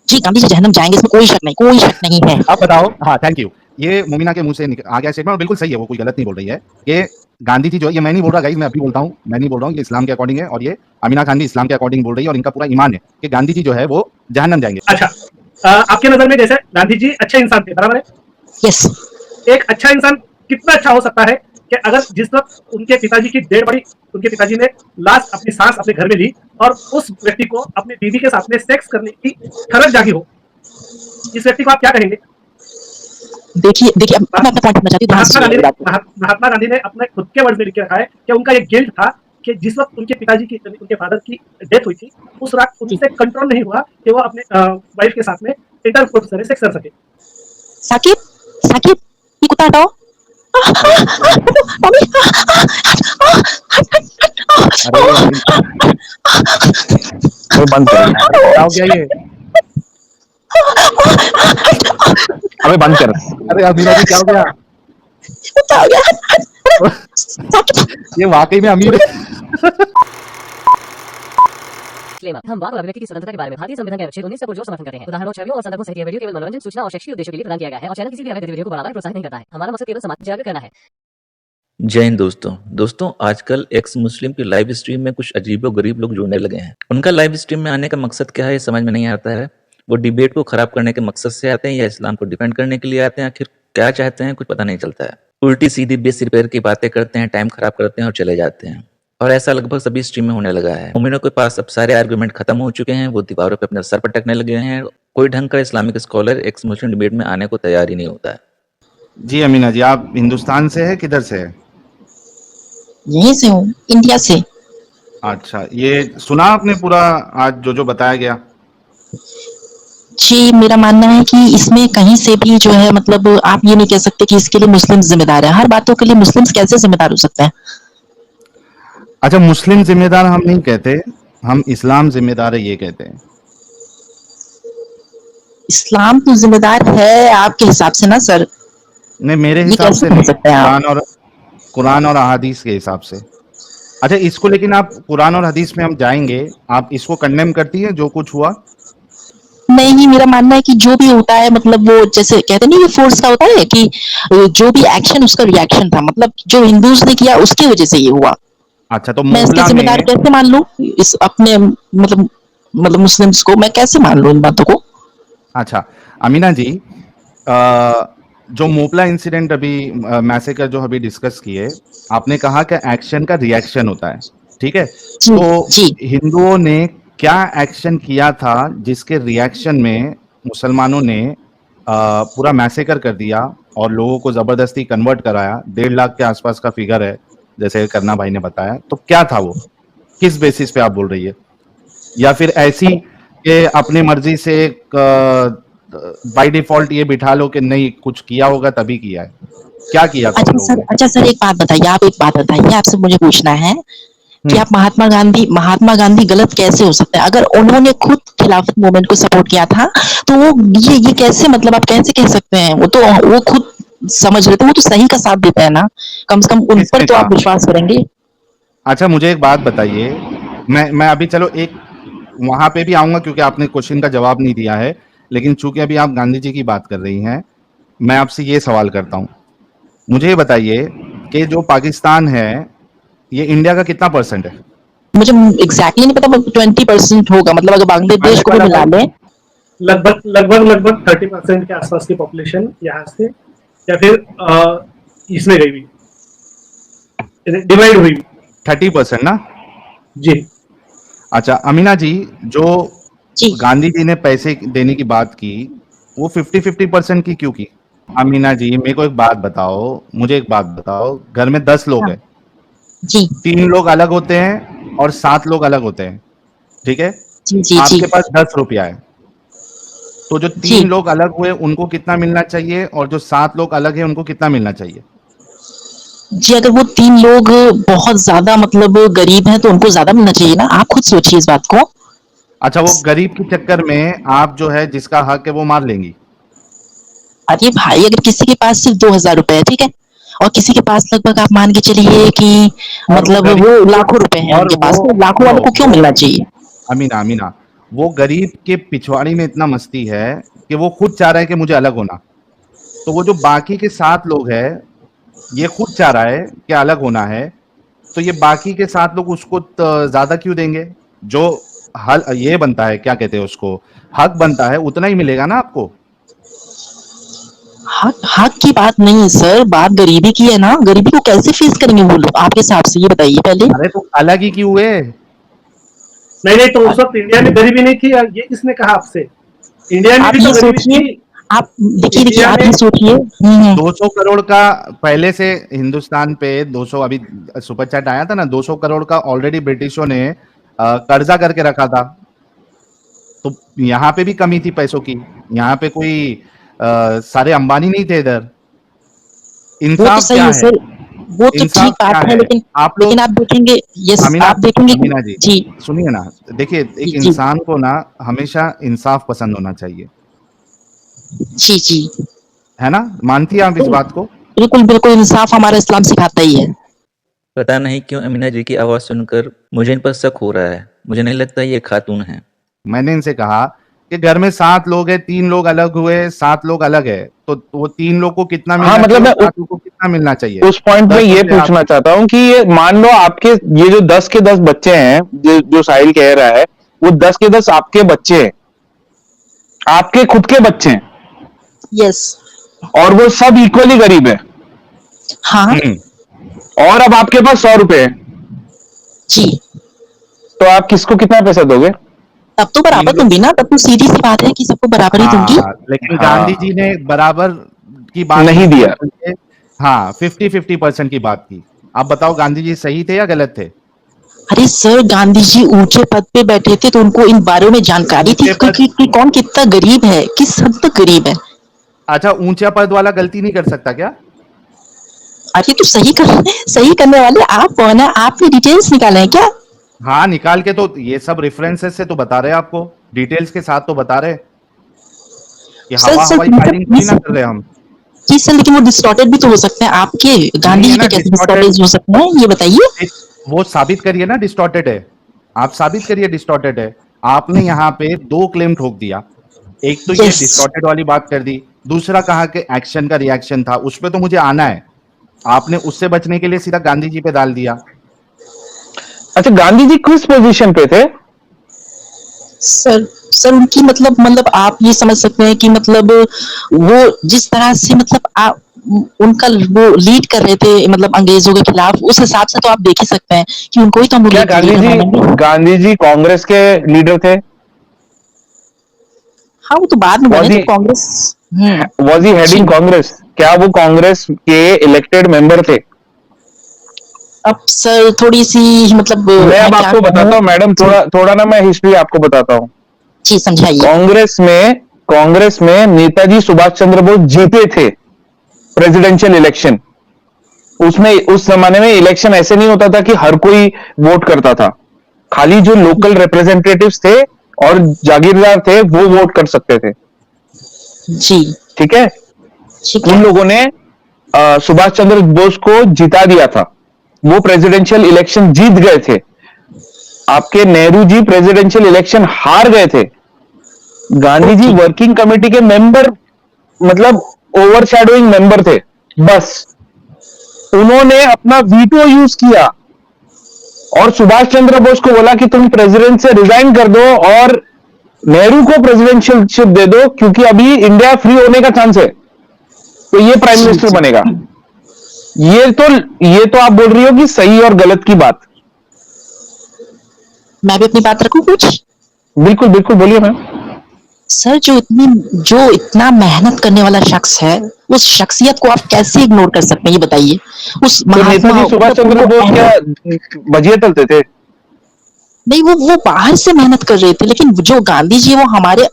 जी, गांधी जी जहन्नम जाएंगे, इसमें कोई शक नहीं है। अब बताओ। हाँ, थैंक यू। ये मोमिना के मुंह से आ गया स्टेटमेंट और बिल्कुल सही है, वो कोई गलत नहीं बोल रही है कि गांधी जी जो है, ये मैं नहीं बोल रहा गाइस, मैं अभी बोलता हूँ, मैं नहीं बोल रहा हूँ, ये इस्लाम के अकॉर्डिंग है और ये अमीना खान भी इस्लाम के अकॉर्डिंग बोल रही है और इनका पूरा ईमान है कि गांधी जी जो है वो जहन्नम जाएंगे। अच्छा, आपके नजर में जैसे गांधी जी अच्छे इंसान थे, बराबर है? यस। एक अच्छा इंसान कितना अच्छा हो सकता है कि अगर जिस वक्त उनके पिताजी की डेड बॉडी, उनके पिताजी ने लास्ट अपनी सांस अपने घर में ली और उस व्यक्ति को अपने बीवी के साथ में सेक्स करने की खरज जागी हो, इस व्यक्ति को आप क्या कहेंगे? देखिए देखिए, अब मैं अपना पॉइंट रखना चाहती हूँ। महात्मा गांधी ने अपने खुद के वर्ड में लिख के रखा है कि उनका ये गिल्ट था कि जिस वक्त उनके पिताजी की, उनके फादर की डेथ हुई थी, उस रात उनसे कंट्रोल नहीं हुआ कि वो अपने वाइफ के साथ में इंटरकोर्स करे, सेक्स कर सके। साकिब, साकिब, ये कुत्ता हटाओ। अरे बंद कर, क्या हो गया ये? अबे बंद कर। अरे अमीरा जी क्या हो गया? कुत्ता हो गया। ये वाकई में अमीर है। हम वाक और अभिव्यक्ति की स्वतंत्रता के बारे में भारतीय संविधान के अनुच्छेद 19 का पुरजोर समर्थन करते हैं। उदाहरणों, छवियों और संदर्भों सहित यह वीडियो केवल मनोरंजन, सूचना और शैक्षिक उद्देश्यों के लिए प्रदान किया गया है और चैनल किसी भी अवैध गतिविधियों को बढ़ावा या प्रोत्साहित नहीं करता है। हमारा मकसद केवल समाज जागरूक करना है। जय हिंद दोस्तों आजकल एक्स मुस्लिम की लाइव स्ट्रीम में कुछ अजीबो गरीब लोग जुड़ने लगे हैं। उनका लाइव स्ट्रीम में आने का मकसद क्या है ये समझ में नहीं आता है। वो डिबेट को खराब करने के मकसद से आते हैं या इस्लाम को डिफेंड करने के लिए आते हैं, आखिर क्या चाहते हैं कुछ पता नहीं चलता है। उल्टी सीधी बेस रिपेयर की बातें करते हैं, टाइम खराब करते हैं और चले जाते हैं। और ऐसा लगभग सभी स्ट्रीम में होने लगा है। मोमिनों के पास अब सारे आर्गुमेंट खत्म हो चुके हैं, वो दीवारों पे अपने सर पटकने लगे हैं। कोई ढंग का इस्लामिक स्कॉलर एक्स मुस्लिम डिबेट में आने को तैयार ही नहीं होता है। जी अमीना जी, आप हिंदुस्तान से है, किधर से है? यहीं से हूँ, इंडिया से। अच्छा, ये सुना आपने पूरा आज जो बताया गया? जी, मेरा मानना है कि इसमें कहीं से भी जो है, मतलब आप ये नहीं कह सकते कि इसके लिए मुस्लिम जिम्मेदार है। हर बातों के लिए मुस्लिम्स कैसे जिम्मेदार हो सकते हैं? अच्छा, मुस्लिम जिम्मेदार हम नहीं कहते, हम इस्लाम जिम्मेदार है ये कहते हैं। इस्लाम तो जिम्मेदार है आपके हिसाब से ना सर? नहीं, मेरे हिसाब से नहीं, कुरान और अहादीस के हिसाब से। अच्छा, इसको लेकिन आप कुरान और हदीस में हम जाएंगे, आप इसको कंडेम करती है जो कुछ हुआ? नहीं, मेरा मानना है कि जो भी होता है, मतलब वो जैसे कहते नहीं, ये फोर्स का होता है कि जो भी एक्शन उसका रिएक्शन था, मतलब जो हिंदूज ने किया उसकी वजह से ये हुआ। अच्छा, तो मैं इसके जिम्मेदार कैसे मान लूं इस अपने मतलब मुस्लिम्स को मैं कैसे मान लूं इन बातों को? अच्छा अमीना जी, जो मोपला इंसिडेंट अभी मैसेकर जो अभी डिस्कस किए, आपने कहा कि एक्शन का रिएक्शन होता है, ठीक है? तो हिंदुओं ने क्या एक्शन किया था जिसके रिएक्शन में मुसलमानों ने पूरा मैसेकर कर दिया और लोगों को जबरदस्ती कन्वर्ट कराया? 1.5 लाख के आसपास का फिगर है जैसे करना भाई ने बताया। तो क्या था वो, किस बेसिस पे आप बोल रही है? या फिर ऐसी कि अपनी मर्जी से बाय डिफॉल्ट ये बिठा लो कि नहीं कुछ किया होगा तभी किया है? क्या किया था? अच्छा सर एक बात बताइए, आपसे मुझे पूछना है कि आप महात्मा गांधी गलत कैसे हो सकते हैं? अगर उन्होंने खुद खिलाफत मूवमेंट को सपोर्ट किया था तो वो ये कैसे, मतलब आप कैसे कह सकते हैं? वो खुद समझ रहे थे, वो तो सही का साथ देता है ना, कम से कम उन पर तो आप विश्वास करेंगे। अच्छा, मुझे एक बात बताइए, मैं अभी चलो एक वहां पे भी आऊंगा क्योंकि आपने क्वेश्चन का जवाब नहीं दिया है, लेकिन चूंकि अभी आप गांधी जी की बात कर रही हैं, मैं आपसे ये सवाल करता हूं। मुझे ये बताइए कि जो पाकिस्तान है ये इंडिया का कितना परसेंट है? मुझे एग्जैक्टली नहीं पता, 20% होगा, मतलब अगर बांग्लादेश को भी मिला लें लगभग 30% के आसपास की पॉपुलेशन यहाँ से या फिर इसमें गई हुई, डिवाइड हुई 30% ना? जी। अच्छा अमीना जी, जो गांधी जी ने पैसे देने की बात की वो 50-50% की क्यों की? अमीना जी मेरे को एक बात बताओ, मुझे एक बात बताओ, घर में 10 लोग हैं जी, 3 लोग अलग होते हैं और 7 लोग अलग होते हैं, ठीक है? आपके पास 10 रुपया है, तो जो 3 लोग अलग हुए उनको कितना मिलना चाहिए और जो 7 लोग अलग हैं उनको कितना मिलना चाहिए? जी, अगर वो 3 लोग बहुत ज्यादा मतलब गरीब हैं तो उनको ज्यादा मिलना चाहिए ना, आप खुद सोचिए इस बात को। अच्छा, वो गरीब के चक्कर में आप जो है जिसका हक है वो मार लेंगी? अरे भाई, अगर किसी के पास सिर्फ 2000 रुपए है, ठीक है, और किसी के पास लगभग आप मान के चलिए कि मतलब वो लाखों रुपए हैं उनके पास, तो लाखों वालों को क्यों मिलना चाहिए? अमीना वो गरीब के पिछवाड़ी में इतना मस्ती है कि वो खुद चाह रहा है कि मुझे अलग होना। तो वो जो बाकी के 7 लोग हैं, ये खुद चाह रहा है कि अलग होना है, तो ये बाकी के 7 लोग उसको ज़्यादा क्यों देंगे? जो हल ये बनता है, क्या कहते हैं उसको, हक बनता है, उतना ही मिलेगा ना आपको। हक हक की बात नहीं है सर, बात गरीबी की है ना। गरीबी को कैसे फेस करेंगे वो लोग आपके हिसाब से, ये बताइए पहले। अरे तो अलग ही क्यों हुए? नहीं नहीं, तो उस वक्त इंडिया में गरीबी नहीं थी, ये किसने कहा आपसे? इंडिया में आप भी तो ये गरीबी सोचिए, थी। आप देखिए देखिए, इंडिया आप में ये सोचिए। 200 करोड़ का पहले से हिंदुस्तान पे 200, अभी सुपर चैट आया था ना, 200 करोड़ का ऑलरेडी ब्रिटिशों ने कर्जा करके रखा था। तो यहाँ पे भी कमी थी पैसों की। यहाँ पे कोई सारे अंबानी नहीं थे इधर। वो तो इंसाफ सही क्या है है? सर, वो तो ठीक इंसाफ क्या बात है, है? लेकिन आप लेकिन लोग, आप देखेंगे, यस अमीना, आप देखेंगे कि अमीना जी, जी सुनिए ना, देखिए जी एक जी इंसान को ना हमेशा इंसाफ पसंद होना चाहिए, जी जी। है ना? मानती हैं आप इस बिल्कुल बात को? बिल्कुल बिल्कुल, इंसाफ हमारा इस्लाम सिखाता ही है। पता नहीं क्यों अमीना जी की आवाज़ सुनकर मुझे इन पर शक हो रहा है। मुझे नहीं लगता ये खातून है। मैंने इनसे कहा कि घर में 7 लोग हैं, 3 लोग अलग हुए, 7 लोग अलग है, तो वो 3 लोग को कितना हाँ मिलना मतलब चाहिए और मैं 7 लोग को कितना मिलना चाहिए? उस पॉइंट में 10 ये बंदे पूछना आप, चाहता हूँ कि ये मान लो आपके ये जो 10 के 10 बच्चे हैं, जो साहिल कह रहा है, वो 10 के 10 आपके बच्चे हैं, आपके खुद के बच्चे हैं, यस। और वो सब इक्वली गरीब है, हाँ और अब आपके पास 100 रुपए है, जी। तो आप किसको कितना पैसा दोगे? तब तो बराबर 3 लोग, दूंगी ना, तब तो सीधी सी बात है कि सबको बराबर ही दूंगी। हाँ, लेकिन गांधी जी हाँ, ने बराबर की बात नहीं नहीं की, दिया। बल्कि हाँ 50-50% की बात की। आप बताओ गांधी जी सही थे या गलत थे? अरे सर, गांधी जी ऊंचे पद पे बैठे थे तो उनको इन बारे में जानकारी थी ऊंचे पद, कि कौन कितना गरीब है, किस हद तक गरीब है। अच्छा ऊंचा पद वाला गलती नहीं कर सकता क्या? अरे तो सही करने वाले आप कौन है? आपने डिटेल्स निकाले हैं क्या? हाँ निकाल के, तो ये सब रेफरेंसेस से तो बता रहे हैं आपको, डिटेल्स के साथ तो बता रहे हैं कि सर हवा सर हवाई फायरिंग थोड़ी ना कर रहे हम। जी सर, लेकिन वो डिस्टॉर्टेड भी तो हो सकते हैं आपके। नहीं गांधी है जी ना के कैसे डिस्टॉर्टेड, डिस्टॉर्टेड हो सकते हैं, ये बताइए। वो साबित करिए ना डिस्टॉर्टेड है। आप साबित करिए डिस्टॉर्टेड है। आपने यहाँ पे 2 क्लेम ठोक दिया। एक तो ये यस। डिस्टॉर्टेड वाली बात कर दी, दूसरा कहा कि एक्शन का रिएक्शन था, उस पे तो मुझे आना है। आपने उससे बचने के लिए सीधा गांधी जी पे डाल दिया। अच्छा, गांधी जी किस पोजीशन पे थे? सर सर उनकी मतलब आप ये समझ सकते हैं कि मतलब वो जिस तरह से मतलब आप उनका वो लीड कर रहे थे मतलब अंग्रेजों के खिलाफ, उस हिसाब से तो आप देख ही सकते हैं कि उनको ही तो हम क्या लीडर मानेंगे। गांधी जी कांग्रेस के लीडर थे? हाँ, वो तो बाद में बने वॉज जब ही कांग्रेस। वॉज ही जी। हेडिंग कांग्रेस? क्या वो कांग्रेस के इलेक्टेड मेंबर थे? अब सर थोड़ी सी मतलब मैं मैं अब क्या आपको कहूँ। बताता हूँ मैडम, जी थोड़ा थोड़ा ना मैं हिस्ट्री आपको बताता हूँ। जी, समझाइए। कांग्रेस में नेताजी सुभाष चंद्र बोस जीते थे प्रेसिडेंशियल इलेक्शन। उसमें उस जमाने में इलेक्शन ऐसे नहीं होता था कि हर कोई वोट करता था, खाली जो लोकल रिप्रेजेंटेटिव्स थे और जागीरदार थे वो वोट कर सकते थे। जी ठीक है, ठीक उन है। लोगों ने सुभाष चंद्र बोस को जिता दिया था, वो प्रेसिडेंशियल इलेक्शन जीत गए थे। आपके नेहरू जी प्रेसिडेंशियल इलेक्शन हार गए थे। Gandhi ji okay. Working committee के मेंबर, मतलब ओवरशैडोइंग मेंबर थे बस। उन्होंने अपना वीटो यूज किया और सुभाष चंद्र बोस को बोला कि तुम प्रेसिडेंट से रिजाइन कर दो और नेहरू को प्रेसिडेंशियलशिप दे दो, क्योंकि अभी इंडिया फ्री होने का चांस है, तो ये प्राइम जी मिनिस्टर जी। बनेगा। ये तो ये तो आप बोल रही हो कि सही और गलत की बात। मैं भी अपनी बात रखूं कुछ। बिल्कुल बिल्कुल, बोलिए मैम। सर जो इतना मेहनत करने वाला शख्स है, उस शख्सियत को आप कैसे इग्नोर कर सकते हैं, ये बताइए। उस तो महात्मा नेताजी सुभाष मतलब चंद्र बोस क्या भजिए तलते थे? नहीं, वो बाहर से मेहनत कर रहे थे, लेकिन जो गांधी जी वो हमारे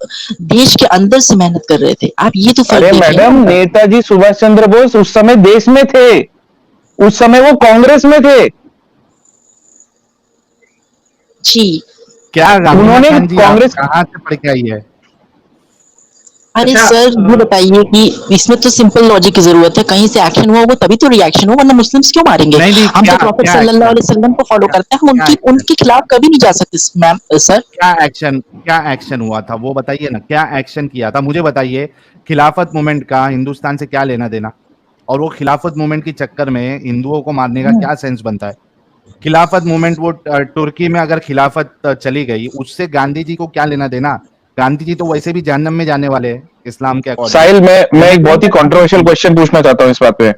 देश के अंदर से मेहनत कर रहे थे। आप ये तो फर्क अरे देखिए मैडम, ना। नेताजी सुभाष चंद्र बोस उस समय देश में थे, उस समय वो कांग्रेस में थे। जी। क्या गांधी उन्होंने खान जी, आप कांग्रेस, कहाँ से पढ़ के आई है? अरे अच्छा सर ये बताइए कि इसमें तो सिंपल लॉजिक की जरूरत है, कहीं से एक्शन हुआ होगा तभी तो रिएक्शन हो, वरना मुस्लिम्स क्यों मारेंगे? नहीं नहीं, हम क्या तो प्रॉफिट क्या सल्लल्लाहु एक्शन, अलैहि वसल्लम को फॉलो क्या करते हैं, हम क्या उनकी एक्शन, उनके खिलाफ कभी नहीं जा सकते मैम सर। क्या एक्शन हुआ था वो बताइए ना, क्या एक्शन किया था मुझे बताइए। खिलाफत मूवमेंट का हिंदुस्तान से क्या लेना देना, और वो खिलाफत मूवमेंट के चक्कर में हिंदुओं को मारने का क्या सेंस बनता है? खिलाफत मूवमेंट वो तुर्की में अगर खिलाफत चली गई, उससे गांधी जी को क्या लेना देना? गांधी जी तो वैसे भी जहन्नम में जाने वाले हैं इस्लाम के अकॉर्डिंग। साहिल, मैं लेने एक बहुत देने ही का क्या कंट्रोवर्शियल मतलब? क्वेश्चन पूछना चाहता हूँ इस बात पे।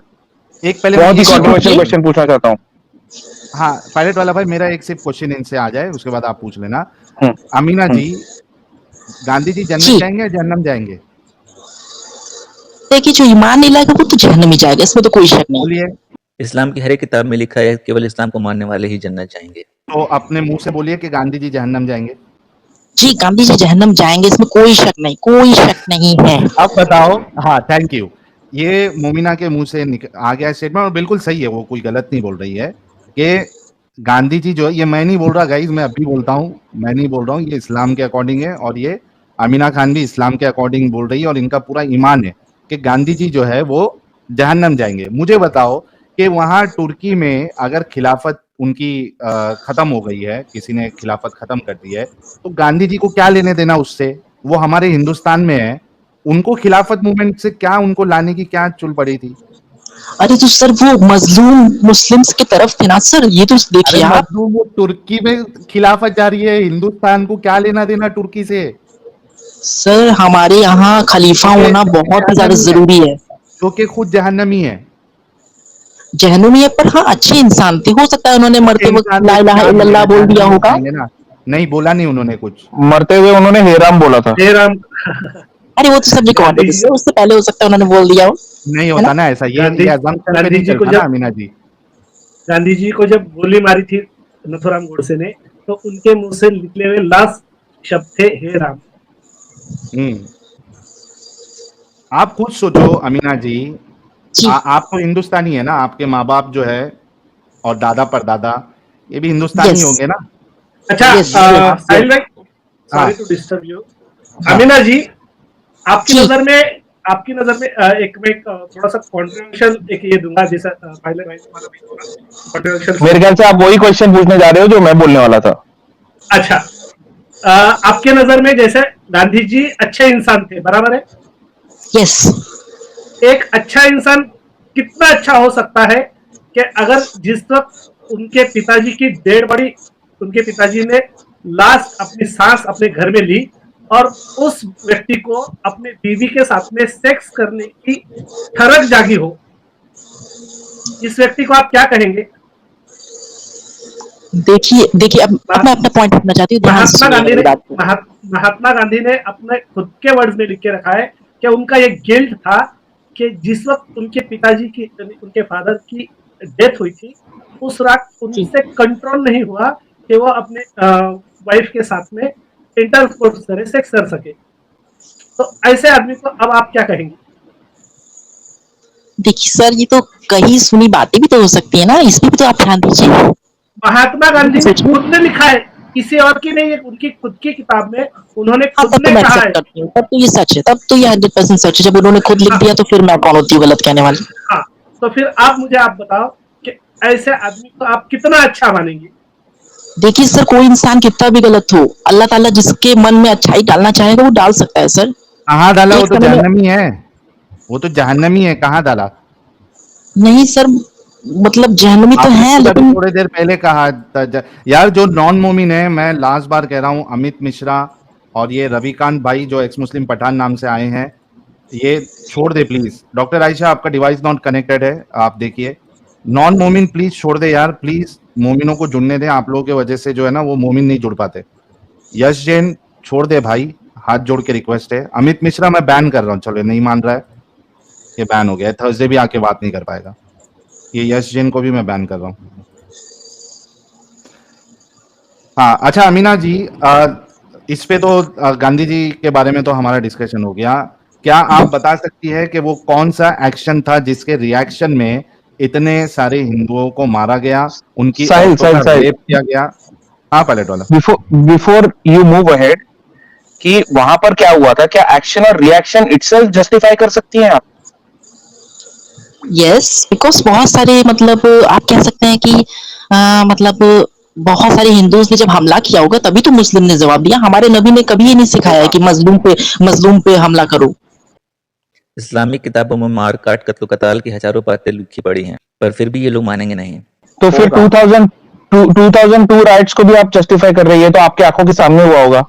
एक पहले मैं बहुत ये ही जी बताओ कंट्रोवर्शियल पूछिए। क्वेश्चन पूछना चाहता हूँ। हाँ पायलट वाला भाई, मेरा एक सिर्फ क्वेश्चन इनसे आ जाए, उसके बाद आप पूछ लेना। हम्म, अमीना हम्म। जी, गांधी जी जन्नत जी जाएंगे या जहन्नम जाएंगे? देखिए, जो ईमान नहीं लाएगा वो तो जहन्नम ही जाएगा, इसमें तो कोई शक नहीं। बोलिए। इस्लाम की हर एक किताब में लिखा है केवल इस्लाम को मानने वाले ही जन्नत जाएंगे। तो अपने मुंह से बोलिए कि गांधी जी जहन्नम जाएंगे। जी गांधी जी जहन्नम जाएंगे, इसमें कोई शक नहीं, कोई शक नहीं है। अब बताओ। हाँ थैंक यू। ये मोमिना के मुंह से आ गया स्टेटमेंट, और बिल्कुल सही है, वो कोई गलत नहीं बोल रही है कि गांधी जी जो है, ये मैं नहीं बोल रहा गाइस, मैं अभी बोलता हूँ, मैं नहीं बोल रहा हूँ, ये इस्लाम के अकॉर्डिंग है, और ये अमीना खान भी इस्लाम के अकॉर्डिंग बोल रही है, और इनका पूरा ईमान है कि गांधी जी जो है वो जहन्नम जाएंगे। मुझे बताओ कि वहां तुर्की में अगर खिलाफत उनकी खत्म हो गई है, किसी ने खिलाफत खत्म कर दी है, तो गांधी जी को क्या लेने देना उससे? वो हमारे हिंदुस्तान में है, उनको खिलाफत मूवमेंट से क्या, उनको लाने की क्या चुल पड़ी थी? अरे तो सर वो मजलूम मुस्लिम्स की तरफ थे ना सर, ये तो अरे देखिए आप। मजलूम, वो तुर्की में खिलाफत जा रही है, हिंदुस्तान को क्या लेना देना तुर्की से? सर हमारे यहाँ खलीफा जो कि होना बहुत ही ज्यादा जहन्नमी है, जरूरी है। जो कि खुद जहन्नमी है। जहनुमी है, पर हाँ अच्छे इंसान थे, हो सकता है उन्होंने अच्छे मरते इंसान वक्त थे ला तो इलाहा क्या बोलेगा, इल्लल्लाह बोल दिया जहन्नम में होगा। जाएंगे ना। नहीं बोला नहीं उन्होंने कुछ। मरते हुए उन्होंने हेराम बोला था। जय राम। अरे वो तो सब रिकॉर्डेड गांधी है जी सर, उससे पहले हो सकता है उन्होंने बोल दिया हो, नहीं है ना? होता ना ऐसा, ये गांधी अजम्पशन पे गांधी नहीं जी को चलता ना जब अमीना जी। गांधी जी को जब गोली मारी थी नथुराम गोडसे ने, तो उनके मुंह से निकले हुए लास्ट शब्द थे हे राम। हम्म। आप खुद सोचो अमीना जी, जी आप तो हिंदुस्तानी है ना, आपके माँ बाप जो है और दादा परदादा, ये भी हिंदुस्तानी यस होंगे ना? अच्छा यस यस। साहिल भाई, हाँ सॉरी टू डिस्टर्ब यू। हाँ। अमीना जी, आपकी जी नजर में आपकी नजर में एक थोड़ा सा कंट्रोवर्शियल एक ये दूंगा, जैसा पहले भाई वाला भी बोला कंट्रोवर्शियल मेरे ख्याल क्वेश्चन। से आप वही क्वेश्चन पूछने जा रहे हो जो मैं बोलने वाला था। अच्छा, आपके नजर में जैसे गांधी जी अच्छे इंसान थे, बराबर है? यस। एक अच्छा इंसान कितना अच्छा हो सकता है कि अगर जिस वक्त उनके पिताजी की डेड बॉडी, उनके पिताजी ने लास्ट अपनी सांस अपने घर में ली, और उस व्यक्ति को अपने बीवी के साथ में सेक्स करने की ठरक जागी हो, इस व्यक्ति को आप क्या कहेंगे? देखिए देखिए, अब मैं अपना पॉइंट रखना चाहती हूँ, ध्यान से महात्मा सुनिएगा गांधी ने मेरी बात को। महात्मा गांधी ने अपने खुद के वर्ड्स में लिख के रखा है कि उनका ये गिल्ट था कि जिस वक्त उनके पिताजी की, उनके फादर की डेथ हुई थी, उस रात जी उनसे कंट्रोल नहीं हुआ कि वो अपने वाइफ के साथ में इंटरकोर्स करे, सेक्स कर सके। तो ऐसे आदमी को अब आप क्या कहेंगे? देखिए सर, ये तो कहीं सुनी बातें भी तो हो सकती है ना, इसमें भी तो आप ध्यान दीजिए। महात्मा ये गांधी भी ने सोचिए। खुद ने लिखा है, किसी और की नहीं है, उनकी खुद की किताब में उन्होंने हाँ खुद तब तो ने मैं कहा एक्सेप्ट है। करती हूँ, तब तो ये सच है, तब तो ये 100% सच है, जब उन्होंने खुद लिख हाँ, दिया तो फिर मैं कौन होती हूँ गलत कहने वाली। हाँ, तो फिर आप मुझे आप बताओ कि ऐसे आदमी को आप कितना अच्छा मानेंगे? देखिए सर, कोई इंसान कितना भी गलत हो, अल्लाह ताला जिसके मन में अच्छाई डालना चाहेगा वो डाल सकता है सर। कहाँ डाला? वो एक तो समय में जहन्नमी है, वो तो जहन्नमी है, कहाँ डाला? नहीं सर, मतलब जहन्नमी तो आपने है खुद अभी लेकिन। थोड़ी देर पहले कहा था यार, जो नॉन मोमिन है, मैं लास्ट बार कह रहा हूँ, अमित मिश्रा और ये रविकांत भाई जो एक्स मुस्लिम पठान नाम से आए हैं, ये छोड़ दे प्लीज। डॉक्टर आयशा, आपका डिवाइस नॉट कनेक्टेड है, आप देखिए। नॉन मोमिन प्लीज छोड़ दे यार, प्लीज मोमिनों को जुड़ने दें, आप लोगों की वजह से जो है ना वो मोमिन नहीं जुड़ पाते। यश जैन छोड़ दे भाई, हाथ जोड़ के रिक्वेस्ट है। अमित मिश्रा मैं बैन कर रहा हूँ, चलो नहीं मान रहा है, ये बैन हो गया है, थर्सडे भी आके बात नहीं कर पाएगा। ये यश जैन को भी मैं बैन कर रहा हूँ। हाँ अच्छा अमीना जी, इस पे तो गांधी जी के बारे में तो हमारा डिस्कशन हो गया। क्या आप बता सकती है कि वो कौन सा एक्शन था जिसके रिएक्शन में इतने सारे हिंदुओं को मारा गया, उनकी साहिल औरतों साहिल का साहिल, रेप किया गया? हाँ पायलट वाला। Before before you move ahead, कि वहां पर क्या हुआ था, क्या एक्शन और रिएक्शन इटसेल्फ जस्टिफाई कर सकती हैं आप? यस, बिकॉज बहुत सारे मतलब आप कह सकते हैं कि मतलब बहुत सारे हिंदूज ने जब हमला किया होगा तभी तो मुस्लिम ने जवाब दिया। हमारे नबी ने कभी ये नहीं सिखाया है कि मजलूम पे हमला करो। इस्लामिक किताबों में मार काट कत्ल कताल की हजारों बातें लिखी पड़ी हैं, पर फिर भी ये लोग मानेंगे नहीं। तो फिर 2002 राइट्स को भी आप जस्टिफाई कर रही है, तो आपकी आंखों के सामने हुआ होगा।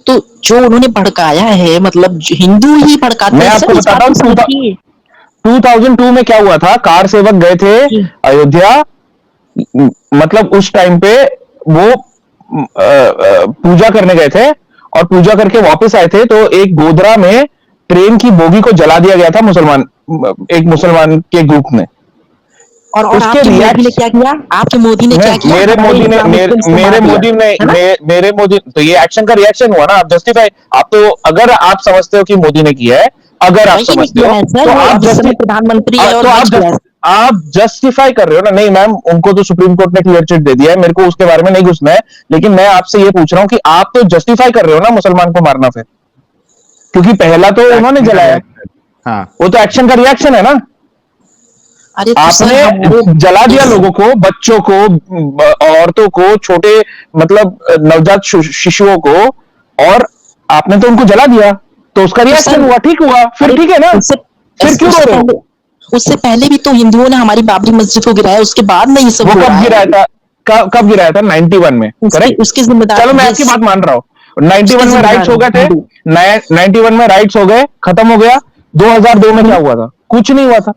तो जो उन्होंने भड़काया है, मतलब हिंदू ही भड़काते मैं हैं आपको सर, इस बताता बात को हूँ, समझिए। 2002 में क्या हुआ था, कार सेवक गए थे जी अयोध्या, मतलब उस टाइम पे वो पूजा करने गए थे और पूजा करके वापस आए थे, तो एक गोधरा में ट्रेन की बोगी को जला दिया गया था एक मुसलमान के ग्रुप ने। और उसके आपके मोदी ने रिएक्ट क्या किया? आपके मोदी ने क्या किया? मेरे हमारे मोदी ने इस्लामिक मेरे फ्रेंड्स को मेरे मार दिया, मोदी ने है ना? मेरे मोदी, तो ये एक्शन का रिएक्शन हुआ ना, आप जस्टिफाई, आप तो अगर आप समझते हो कि मोदी ने किया है, अगर आप वही ने समझते किया हो है सर, तो वो आप जिस समय जस्टिस प्रधानमंत्री है और तो बच गया है। आप जस्टिफाई कर रहे हो ना। नहीं मैम, उनको तो सुप्रीम कोर्ट ने क्लियर चिट दे दिया है, मेरे को उसके बारे में नहीं घुसना है, लेकिन मैं आपसे ये पूछ रहा हूं कि आप तो जस्टिफाई कर रहे हो ना मुसलमान को मारना, फिर क्योंकि पहला तो उन्होंने एक्शन का जलाया, रिएक्शन। हाँ, वो तो एक्शन का रिएक्शन है ना। अरे तो सर आपने जला दिया लोगों को, बच्चों को, औरतों को, छोटे मतलब नवजात शिशुओं को, और आपने तो उनको जला दिया, तो उसका तो रिएक्शन सर हुआ, ठीक हुआ, फिर अरे ठीक है ना, उससे फिर क्यों रो रहे हो? उससे पहले भी तो हिंदुओं ने हमारी बाबरी मस्जिद को गिराया, उसके बाद में ये सब वो हो रहा कब गिराया है। था? कब गिराया था? 91 में, उसके करेक्ट। उसके जिम्मेदार चलो मैं आपकी यस, बात मान रहा हूं, उसके 91 में जिम्मेदार राइट्स हो हैं गए थे, हिंदू। 91 में राइट्स हो गए, खत्म हो गया। 2002 में क्या हुआ था? कुछ नहीं हुआ था।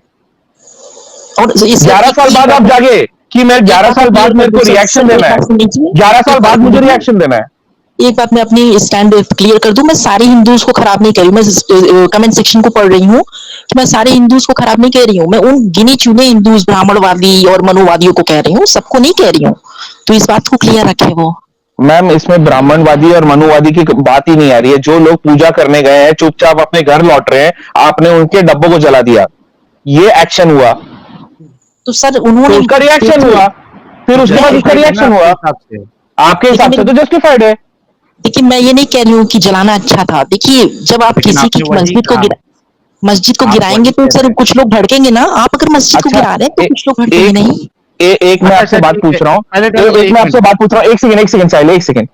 और इसका 11 एक साल एक बाद आप बात जागे कि मैं एक 11 बात साल मैं क्लियर बाद कर मेरे दूं को सर, रिएक्शन सर एक देना है, बात सुनिए, 11 साल एक बात बाद मुझे सुनिए, रिएक्शन देना है। एक बात मैं अपनी स्टैंड क्लियर कर दूं, मैं सारे हिंदूज को खराब नहीं कर रही हूँ, मैं कमेंट सेक्शन को पढ़ रही हूँ कि मैं सारे हिंदूज को खराब नहीं कह रही हूँ, मैं उन गिने चुने हिंदूज ब्राह्मणवादी और मनुवादियों को कह रही हूँ, सबको नहीं कह रही हूँ। तो इस बात को क्लियर रखे वो। मैम, इसमें ब्राह्मणवादी और मनुवादी की बात ही नहीं आ रही है। जो लोग पूजा करने गए हैं, चुपचाप अपने घर लौट रहे हैं, आपने उनके डब्बों को जला दिया, ये एक्शन हुआ, तो सर तो उन्होंने उसका रिएक्शन हुआ, फिर उसके बाद उसका जस्टिफाइड है ना रिएक्शन आपके हुआ। हिसाब से? आपके देखिए हिसाब से मेरी तो जस्टिफाइड है। देखिए मैं ये नहीं कह रही हूँ कि जलाना अच्छा था। देखिए जब आप लेकिन किसी की आपने वही कहा, मस्जिद को आप गिराएंगे वही तो कह रहे सर हैं। कुछ लोग भड़केंगे ना। आप अगर मस्जिद को अच्छा, गिरा रहे हैं तो ए, कुछ लोग भड़केंगे एक नहीं। मैं अच्छा आपसे अच्छा बात ठीक है, पूछ रहा हूँ, पहले तो एक एक मैं आपसे मिनट। बात पूछ रहा हूँ, एक सेकंड साहिल, एक सेकंड।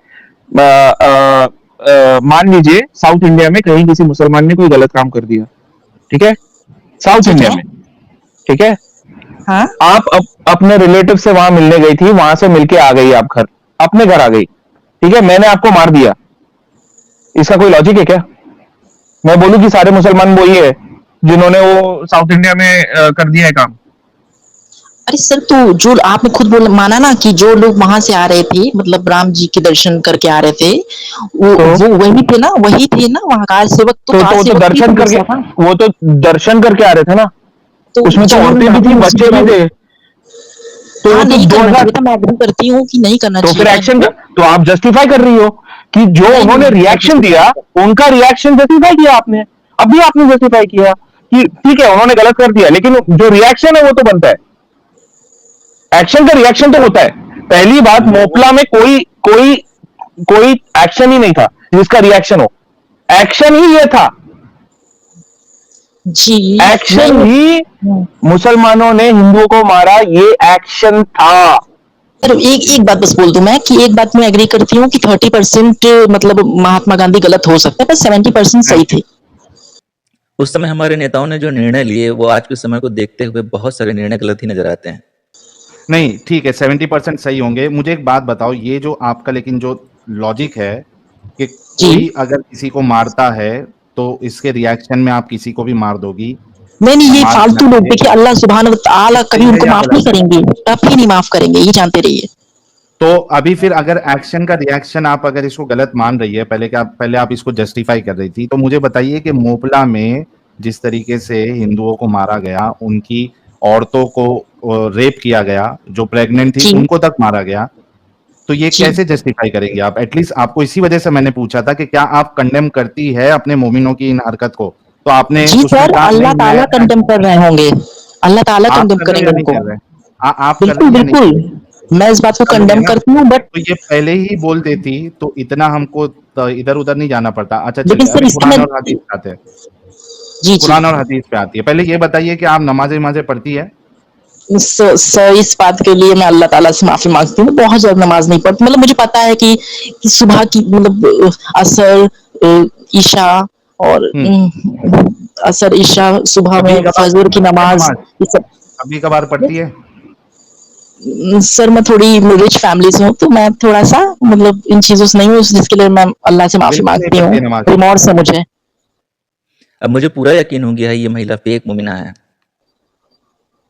मान लीजिए साउथ इंडिया में कहीं किसी मुसलमान ने कोई गलत काम कर दिया, ठीक है, साउथ ठीक इंडिया है। में, ठीक है, हाँ आप अपने रिलेटिव से वहां मिलने गई थी, वहां से मिलके आ गई, आप घर, अपने घर आ गई, ठीक है, मैंने आपको मार दिया, इसका कोई लॉजिक है क्या? मैं बोलूं कि सारे मुसलमान वही है जिन्होंने वो साउथ इंडिया में कर दिया है काम? अरे सर तो जो आपने खुद बोला माना ना कि जो लोग वहां से आ रहे थे मतलब राम जी के दर्शन करके आ रहे थे वो वही थे ना, वही थे ना वहाँ कार सेवक, तो कार वो तो सेवक ही दर्शन तो करके, गुस्सा था। वो तो दर्शन करके आ रहे थे ना, तो उसमें तो जिन्होंने औरतें भी बाबरी थी, मस्जिद बच्चे भी गिराई, थे, तो वो हाँ तो नहीं करना 2000, चाहिए था, मैं एग्री करती हूँ कि नहीं करना तो चाहिए फिर था एक्शन, इनको। तो आप जस्टिफाई कर रही हो कि जो नहीं उन्होंने नहीं मैं रिएक्शन justify दिया, नहीं कर- उनका रिएक्शन जस्टिफाई किया आपने, अभी आपने जस्टिफाई किया कि ठीक है उन्होंने गलत कर दिया, लेकिन जो रिएक्शन है वो तो बनता है, एक्शन का रिएक्शन तो होता है। पहली बात, मोपला में कोई कोई कोई एक्शन ही नहीं था जिसका रिएक्शन हो, एक्शन ही ये था, जी एक्शन ही मुसलमानों ने हिंदुओं को मारा, ये एक्शन था। सर एक बात बस बोल दूं मैं कि एक बात मैं एग्री करती हूँ कि 30% मतलब महात्मा गांधी गलत हो सकते हैं पर 70% सही थे। उस समय हमारे नेताओं ने जो निर्णय लिए वो आज के समय को देखते हुए बहुत सारे निर्णय गलत ही नजर आते हैं। नहीं ठीक है, 70% सही होंगे। मुझे एक बात बताओ, ये जो आपका लेकिन जो लॉजिक है कि जी कोई अगर किसी को मारता है तो इसके रिएक्शन में आप किसी को भी मार दोगी, नहीं ये मार देना फालतू लोग चाहिए, देखिए अल्लाह सुभान व तआला कभी सही है उनको या माफ नहीं गलत है? करेंगे, कभी नहीं माफ करेंगे, ये जानते रहिए। तो अभी फिर अगर एक्शन का रिएक्शन आप अगर इसको गलत मान रही है, पहले आप इसको जस्टिफाई कर रही थी, तो मुझे बताइए कि मोपला में जिस तरीके से हिंदुओं को मारा गया, उनकी औरतों को रेप किया गया, जो प्रेग्नेंट थी जी उनको तक मारा गया, तो ये जी कैसे जस्टिफाई करेगी आप? एटलीस्ट आपको इसी वजह से मैंने पूछा था कि क्या आप कंडेम करती है अपने मोमिनों की इन हरकत को, तो आपने जी उसमें सर कहा अल्लाह नहीं ताला मैं कंडेम कर रहे होंगे, अल्लाह ताला आप कंडेम कर रहे हो करेंगे या नहीं उनको। कर रहे? आप कर बिल्कुल रहे हैं या नहीं कर बिल्कुल रहे? मैं इस बात को समझ गए कंडेम ना? करती हूँ, बट तो ये पहले ही बोल देती तो इतना हमको इधर-उधर नहीं जाना पड़ता। अच्छा लेकिन चलिए, सर अभी इससे कुरान मैं और हदीस पे आते हैं। जी जी कुरान और हदीस पे आती है। पहले ये बताइए कि आप नमाज़ें-वमाज़ें पढ़ती है? सर इस बात के लिए मैं अल्लाह ताला से माफी मांगती हूँ, बहुत ज्यादा नमाज नहीं पढ़ती। मतलब मुझे पता है कि सुबह की मतलब असर, ईशा और हुँ। असर, ईशा, सुबह में कभी-कभार फजर की पढ़ती है नमाज, नमाज़? ये सब। कभी-कभार पढ़ती है? सर मैं थोड़ी रिच फैमिली से हूँ, तो मैं थोड़ा सा मतलब इन चीजों से नहीं हूँ, जिसके लिए मैं अल्लाह से माफी बिल्कुल नहीं मांगती पढ़ती हूँ। है नमाज़। रिमोर्स है मुझे। अब मुझे पूरा यकीन हो गया है ये महिला फेक मुमिना है। मैं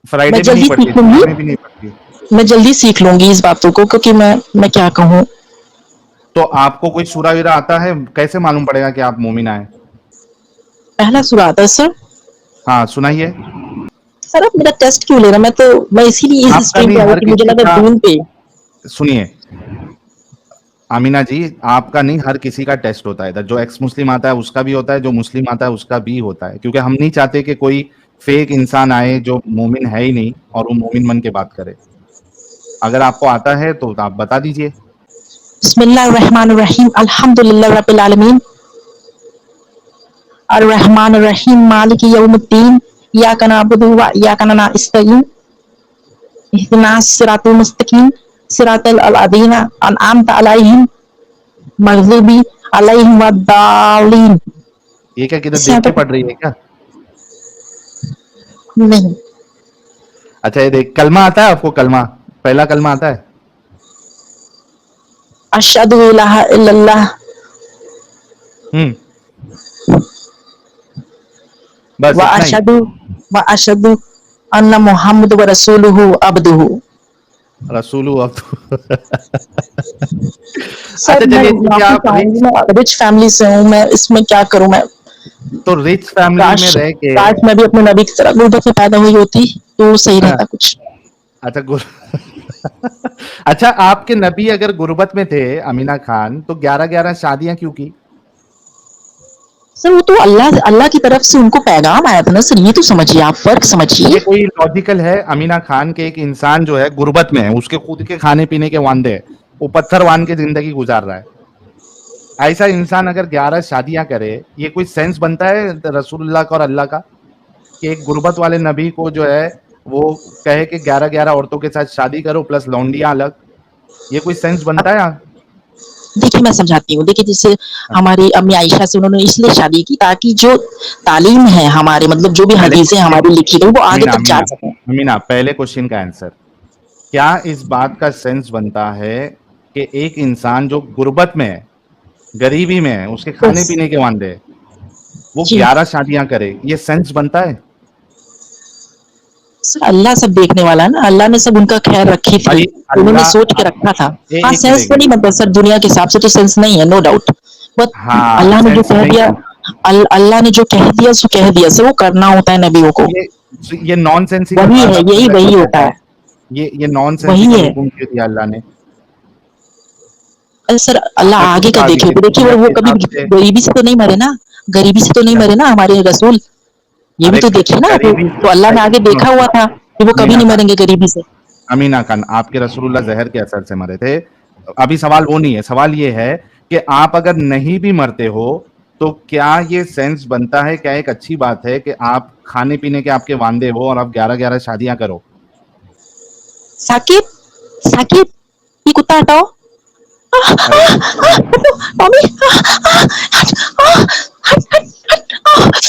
फ्राइडे भी नहीं जल्दी पढ़ती, सीख जुम्मा लूंगी, में भी नहीं पढ़ती। मैं जल्दी सीख लूंगी इस बातों को, क्योंकि मैं क्या कहूँ। तो आपको कोई सूरा-वीरा आता है? कैसे मालूम पड़ेगा कि आप मोमिना हैं? पहला सुरा आता है सर। हाँ, सुनाइए। सर आप मेरा टेस्ट क्यों ले रहे हैं? मैं इसीलिए इस आपका स्ट्रीम नहीं, पे आई हर थी, मुझे किसी लगा का। दून पे। सुनिए, आमीना जी, आपका नहीं, हर किसी का टेस्ट होता है इधर। जो एक्स मुस्लिम आता है उसका भी होता है, जो मुस्लिम आता है उसका भी होता है, क्योंकि हम नहीं चाहते कि कोई फेक इंसान आए जो मोमिन है ही नहीं और वो मोमिन बन के बात करे। अगर आपको आता है तो आप बता दीजिए। बिस्मिल्लाहिर्रहमानिर्रहीम, अल्हम्दुलिल्लाह रब्बिल आलमीन, अर्रहमानिर्रहीम, मालिकी यौमिद्दीन, इय्याका नअबुदु व इय्याका नस्तईन, इहदिनास सिरातल मुस्तकीम, सिरातल लज़ीना अनअमता अलैहिम, मग़ज़ूबी अलैहिम वद्दालिन। ये क्या किधर इससे देख यहाँ के तक पढ़ रही है क्या? नहीं। अच्छा, ये देख, कलमा आता है आपको? कलमा, पहला कलमा आता है? अशहदु इलाहा इल्लल्लाह हम्म, बस व इतना ही। अशहदु व अशहदु अन्ना मुहम्मद व रसूलुहु अब्दुहु। रसूलु अब तो सर अच्छा मैं चलिए, क्योंकि माफी आप चाहूंगी, रिच, मैं रिच फैमिली से हूँ, मैं इसमें क्या करूँ मैं। तो रिच फैमिली में काश रह के। काश मैं भी अपने नबी की तरह गुर्बत में पैदा हुई होती तो सही हाँ, रहता कुछ। अच्छा अच्छा, आपके नबी अगर गुर्बत में थे अमीना खान, तो 11-11 शादियां क्यों की? सर वो तो अल्लाह अल्लाह की तरफ से उनको पैगाम आया था ना सर, ये तो समझिए, आप फर्क समझिए। ये कोई लॉजिकल है अमीना खान के? एक इंसान जो है गुर्बत में है, उसके खुद के खाने पीने के वांदे है, वो पत्थर वान के जिंदगी गुजार रहा है। ऐसा इंसान अगर 11 शादियां करे, ये कोई सेंस बनता है रसूलुल्लाह का और अल्लाह का, कि एक गुर्बत वाले नबी को जो है वो कहे कि 11-11 औरतों के साथ शादी करो प्लस लौंडियां अलग? ये कोई सेंस बनता है? देखिए मैं समझाती हूँ, देखिए जैसे हमारी अम्मी आयशा से उन्होंने इसलिए शादी की ताकि जो तालीम है हमारे, मतलब जो भी पहले हदीसें क्वेश्चन, हमारी लिखी गई वो आगे अमीना तक जा अमीना सके। अमीना, पहले क्वेश्चन का आंसर, क्या इस बात का सेंस बनता है कि एक इंसान जो गुर्बत में है, गरीबी में है, उसके खाने बस पीने के वांदे है, वो जी 11 शादियां करे, ये सेंस बनता है? सर, अल्लाह सब देखने वाला है ना, अल्लाह ने सब उनका खैर रखी थी, भाई उन्होंने अल्लाह, सोच के रखा था। हाँ एक मिनट सेंस एक तो मिनट, नहीं बनता सर, दुनिया के हिसाब से तो सेंस नहीं है, नो डाउट। बट हाँ, अल्लाह ने जो सेंस कह नहीं दिया, बनता। अल्लाह ने जो कह दिया सो कह दिया, सर वो करना होता है नबियों को। ये ये नॉनसेंसिकल वही बात है, आपने यही मेरे को वही कह होता दिया। है, ये वही नॉनसेंसिकल है। हुक्म क्यों दिया अल्लाह ने? अरे सर अल्लाह आप मेरे को आगे का बता देखिए, दीजिए, देखिए दुनिया वो के कभी हिसाब से गरीबी से तो नहीं मरे ना, गरीबी से तो नहीं क्या? मरे ना हमारे रसूल, ये भी अरे तो देखिए ना आप। गरीबी तो अल्लाह ने आगे सुनो देखा सुनो, हुआ था कि वो कभी अमीना नहीं खान, मरेंगे गरीबी से। अमीना खान, आपके रसूलुल्लाह जहर के असर से मरे थे। अभी सवाल वो नहीं है, सवाल ये है कि आप अगर नहीं भी मरते हो तो क्या ये सेंस बनता है, क्या एक अच्छी बात है कि आप खाने पीने के आपके वांदे हो और आप 11-11 शादियां करो? साकिब, साकिब, ये कुत्ता हटाओ। अरे मम्मी,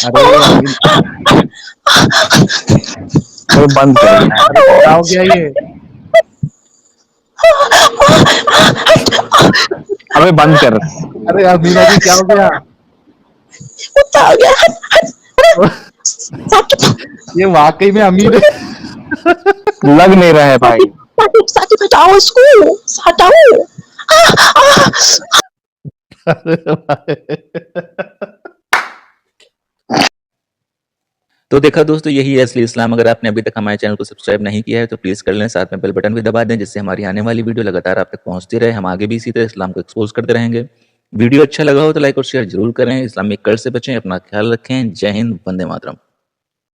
अरे अमीन, अबे बंद कर यार, अरे क्या हो गया ये? अबे बंद कर। अरे अमीना जी, क्या हो गया? कुत्ता आ गया, साकिब, ये वाकई में अमीर है। लग नहीं रहा है भाई। साकिब, साकिब, साकिब हटाओ इसको, हटाओ। अरे भाई। तो देखा दोस्तों, यही है असली इस्लाम। अगर आपने अभी तक हमारे चैनल को सब्सक्राइब नहीं किया है तो प्लीज़ कर लें, साथ में बेल बटन भी दबा दें, जिससे हमारी आने वाली वीडियो लगातार आप तक पहुंचती रहे। हम आगे भी इसी तरह इस्लाम को एक्सपोज करते रहेंगे। वीडियो अच्छा लगा हो तो लाइक और शेयर जरूर करें। इस्लामिक कर्ज से बचें, अपना ख्याल रखें। जय हिंद, वंदे मातरम।